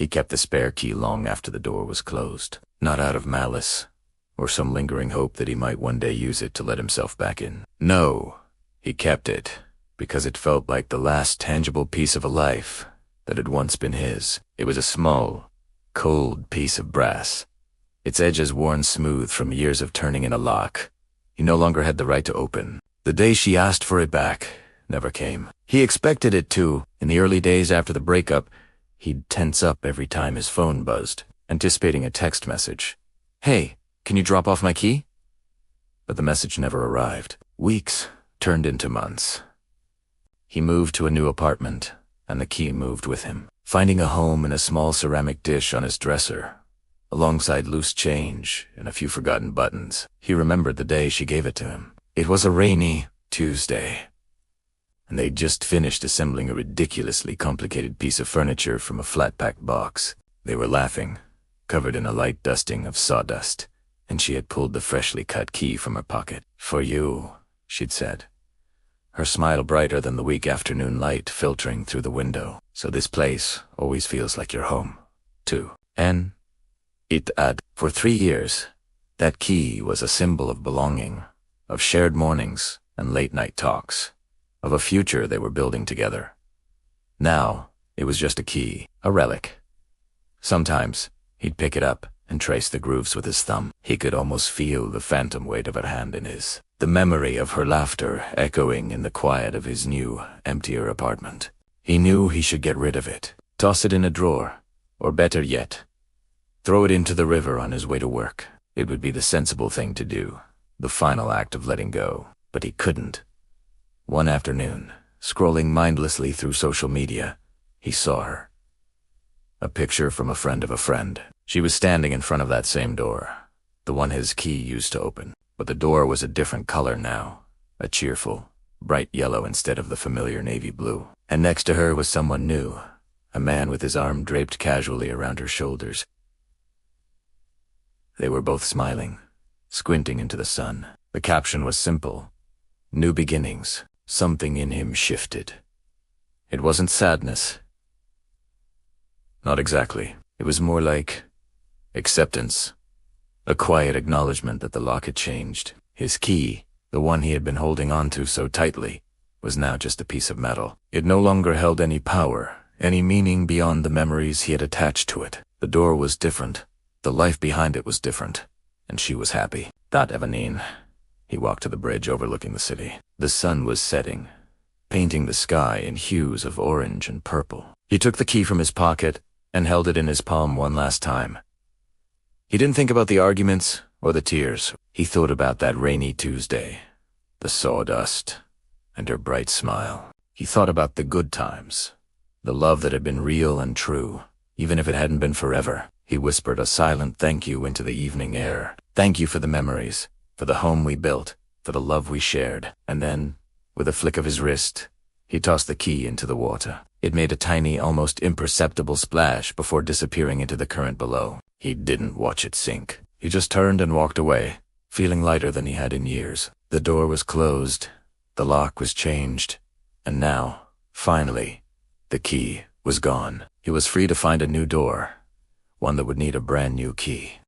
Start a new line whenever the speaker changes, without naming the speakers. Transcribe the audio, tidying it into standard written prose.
He kept the spare key long after the door was closed, not out of malice, or some lingering hope that he might one day use it to let himself back in. No, he kept it because it felt like the last tangible piece of a life that had once been his. It was a small, cold piece of brass, its edges worn smooth from years of turning in a lock he no longer had the right to open. The day she asked for it back never came. He expected it to. In the early days after the breakup, he'd tense up every time his phone buzzed, anticipating a text message. "Hey, can you drop off my key?" But the message never arrived. Weeks turned into months. He moved to a new apartment, and the key moved with him, finding a home in a small ceramic dish on his dresser, alongside loose change and a few forgotten buttons. He remembered the day she gave it to him. It was a rainy Tuesday, and they'd just finished assembling a ridiculously complicated piece of furniture from a flat-packed box. They were laughing, covered in a light dusting of sawdust, and she had pulled the freshly cut key from her pocket. "For you," she'd said, her smile brighter than the weak afternoon light filtering through the window. "So this place always feels like your home, too." And it had. For 3 years, that key was a symbol of belonging, of shared mornings and late-night talks, of a future they were building together. Now, it was just a key, a relic. Sometimes, he'd pick it up and trace the grooves with his thumb. He could almost feel the phantom weight of her hand in his, the memory of her laughter echoing in the quiet of his new, emptier apartment. He knew he should get rid of it, toss it in a drawer, or better yet, throw it into the river on his way to work. It would be the sensible thing to do, the final act of letting go. But he couldn't. One afternoon, scrolling mindlessly through social media, he saw her. A picture from a friend of a friend. She was standing in front of that same door, the one his key used to open. But the door was a different color now, a cheerful, bright yellow instead of the familiar navy blue. And next to her was someone new, a man with his arm draped casually around her shoulders. They were both smiling, squinting into the sun. The caption was simple: "New beginnings." Something in him shifted. It wasn't sadness. Not exactly. It was more like acceptance. A quiet acknowledgement that the lock had changed. His key, the one he had been holding onto so tightly, was now just a piece of metal. It no longer held any power, any meaning beyond the memories he had attached to it. The door was different. The life behind it was different. And she was happy. That Evanine. He walked to the bridge overlooking the city. The sun was setting, painting the sky in hues of orange and purple. He took the key from his pocket and held it in his palm one last time. He didn't think about the arguments or the tears. He thought about that rainy Tuesday, the sawdust, and her bright smile. He thought about the good times, the love that had been real and true, even if it hadn't been forever. He whispered a silent thank you into the evening air. "Thank you for the memories, for the home we built, for the love we shared." And then, with a flick of his wrist, he tossed the key into the water. It made a tiny, almost imperceptible splash before disappearing into the current below. He didn't watch it sink. He just turned and walked away, feeling lighter than he had in years. The door was closed, the lock was changed, and now, finally, the key was gone. He was free to find a new door, one that would need a brand new key.